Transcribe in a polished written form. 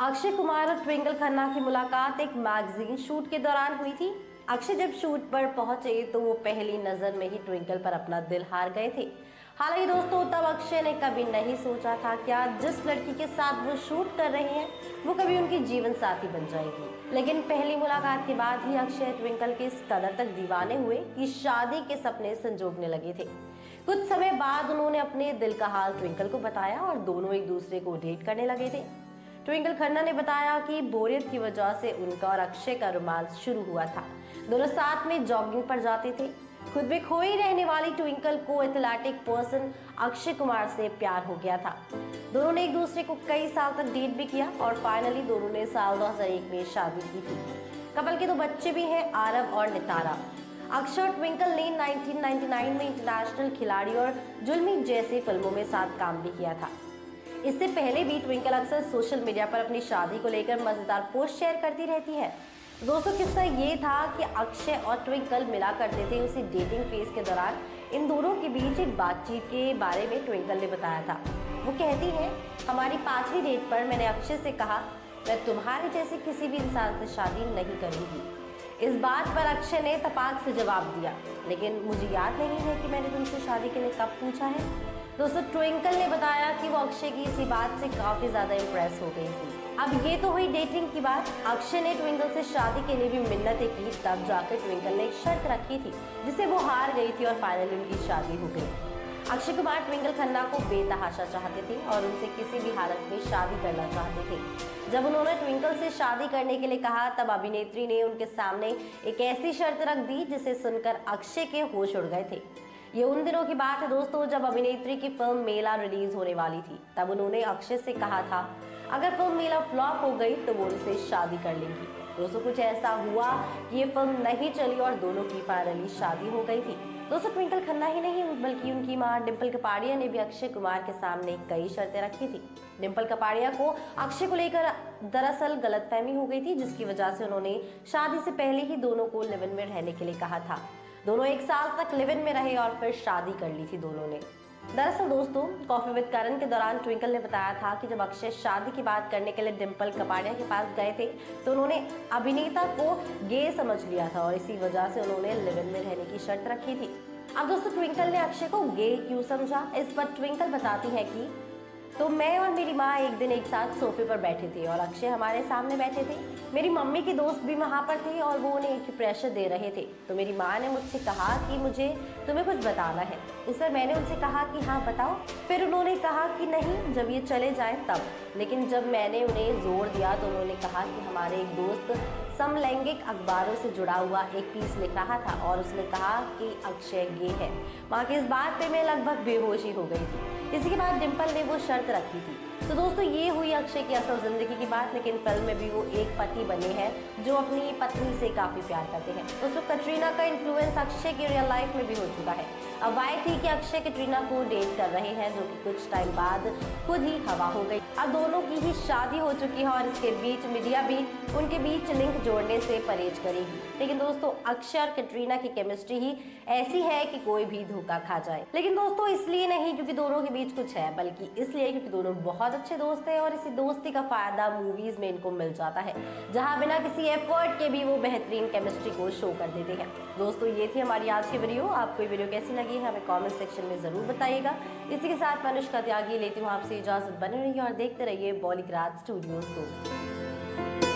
अक्षय कुमार और ट्विंकल खन्ना की मुलाकात एक मैगजीन शूट के दौरान हुई थी। अक्षय जब शूट पर पहुंचे तो वो पहली नजर में ही ट्विंकल पर अपना दिल हार गए थे। हालांकि दोस्तों, तब अक्षय ने कभी नहीं सोचा था कि आज जिस लड़की के साथ वो शूट कर रहे हैं वो कभी उनकी जीवन साथी बन जाएगी। लेकिन पहली मुलाकात के बाद ही अक्षय ट्विंकल के इस कदर तक दीवाने हुए कि शादी के सपने संजोगने लगे थे। कुछ समय बाद उन्होंने अपने दिल का हाल ट्विंकल को बताया और दोनों एक दूसरे को डेट करने लगे थे। ट्विंकल खन्ना ने बताया कि बोरियत की वजह से उनका और अक्षय का रोमांस शुरू हुआ था। दोनों साथ में जॉगिंग पर जाते थे। खुद में खोई रहने वाली ट्विंकल को एथलेटिक पर्सन अक्षय कुमार से प्यार हो गया था। दोनों ने एक दूसरे को कई साल तक डेट भी किया और फाइनली दोनों ने साल 2001 में शादी की थी। कपल के 2 बच्चे भी हैं, आरव और नितारा। अक्षय और ट्विंकल ने 1999 में इंटरनेशनल खिलाड़ी और जुल्मी जैसी फिल्मों में साथ काम भी किया था। इससे पहले भी ट्विंकल अक्सर सोशल मीडिया पर अपनी शादी को लेकर मजेदार पोस्ट शेयर करती रहती है। दोस्तों, किस्सा ये था कि अक्षय और ट्विंकल मिला करते थे। उसी डेटिंग फेज के दौरान इन दोनों के बीच एक बातचीत के बारे में ट्विंकल ने बताया था। वो कहती है, हमारी 5वीं डेट पर मैंने अक्षय से कहा, मैं तुम्हारे जैसे किसी भी इंसान से शादी नहीं करूंगी। इस बात पर अक्षय ने तपाक से जवाब दिया, लेकिन मुझे याद नहीं है कि मैंने तुमसे शादी के लिए कब पूछा है। दोस्तों, ट्विंकल ने बताया कि वो अक्षय की इसी बात से काफी ज्यादा इम्प्रेस हो गई थी। अब ये तो हुई डेटिंग की बात। अक्षय ने ट्विंकल से शादी के लिए भी मिन्नतें की, तब जाकर ट्विंकल ने एक शर्त रखी थी जिसे वो हार गई थी और फाइनली उनकी शादी हो गई। अक्षय कुमार ट्विंकल खन्ना को बेतहाशा चाहते थे और उनसे किसी भी हालत में शादी करना चाहते थे। जब उन्होंने ट्विंकल से शादी करने के लिए कहा, तब अभिनेत्री ने उनके सामने एक ऐसी शर्त रख दी जिसे सुनकर अक्षय के होश उड़ गए थे। ये उन दिनों की बात है दोस्तों, जब अभिनेत्री की फिल्म मेला रिलीज होने वाली थी। तब उन्होंने अक्षय से कहा था, अगर फिल्म मेला फ्लॉप हो गई तो वो उनसे शादी कर लेंगी। दोस्तों, कुछ ऐसा हुआ कि ये फिल्म नहीं चली और दोनों की फाइनली शादी हो गई थी। दोस्तों, ट्विंकल खन्ना ही नहीं बल्कि उनकी मां डिंपल कपाड़िया ने भी अक्षय कुमार के सामने कई शर्तें रखी थी। डिंपल कपाड़िया को अक्षय को लेकर दरअसल गलतफहमी हो गई थी, जिसकी वजह से उन्होंने शादी से पहले ही दोनों को लिव इन में रहने के लिए कहा था। दोनों 1 साल तक लिव इन में रहे और फिर शादी कर ली थी दोनों ने। दरअसल दोस्तों, कॉफी विद करण के दौरान ट्विंकल ने बताया था कि जब अक्षय शादी की बात करने के लिए डिंपल कपाड़िया के पास गए थे तो उन्होंने अभिनेता को गे समझ लिया था और इसी वजह से उन्होंने लिव इन में रहने की शर्त रखी थी। अब दोस्तों, ट्विंकल ने अक्षय को गे क्यों समझा, इस पर ट्विंकल बताती है कि तो मैं और मेरी माँ एक दिन एक साथ सोफे पर बैठे थे और अक्षय हमारे सामने बैठे थे। मेरी मम्मी के दोस्त भी वहाँ पर थे और वो उन्हें एक्यूप्रेशर दे रहे थे। तो मेरी माँ ने मुझसे कहा कि मुझे तुम्हें कुछ बताना है। इस पर मैंने उनसे कहा कि हाँ बताओ। फिर उन्होंने कहा कि नहीं, जब ये चले जाएं तब। लेकिन जब मैंने उन्हें जोर दिया तो उन्होंने कहा कि हमारे एक दोस्त समलैंगिक अखबारों से जुड़ा हुआ एक पीस लिख रहा था और उसने कहा कि अक्षय गे है। माँ की इस बात पे मैं लगभग बेहोशी हो गई थी। इसी के बाद डिंपल ने वो शर्त रखी थी। तो दोस्तों, ये हुई अक्षय की असल जिंदगी की बात, लेकिन फिल्म में भी वो एक पति बने हैं जो अपनी पत्नी से काफी प्यार करते हैं। दोस्तों, कटरीना का इन्फ्लुएंस अक्षय की रियल लाइफ में भी हो चुका है। अब बात थी कि अक्षय कटरीना को डेट कर रहे हैं, जो कि कुछ टाइम बाद खुद ही हवा हो गई। अब दोनों की ही शादी हो चुकी है और इसके बीच मीडिया भी उनके बीच लिंक जोड़ने से परहेज करेगी। लेकिन दोस्तों, अक्षय और कटरीना की केमिस्ट्री ही ऐसी है कि कोई भी धोखा खा जाए। लेकिन दोस्तों, इसलिए नहीं क्योंकि दोनों के बीच कुछ है, बल्कि इसलिए क्योंकि दोनों बहुत अच्छे दोस्त हैं और इसी दोस्ती का फायदा मूवीज में इनको मिल जाता है, जहां बिना किसी एफर्ट के भी वो बेहतरीन केमिस्ट्री को शो कर देते हैं। दोस्तों, ये थी हमारी आज की वीडियो। आपको ये वीडियो कैसी लगी है हमें कमेंट सेक्शन में जरूर बताइएगा। इसी के साथ मैं अनुष्का त्यागी लेती हूँ आपसे इजाजत। बने रहिए और देखते रहिए बॉलीग्राज स्टूडियोज को।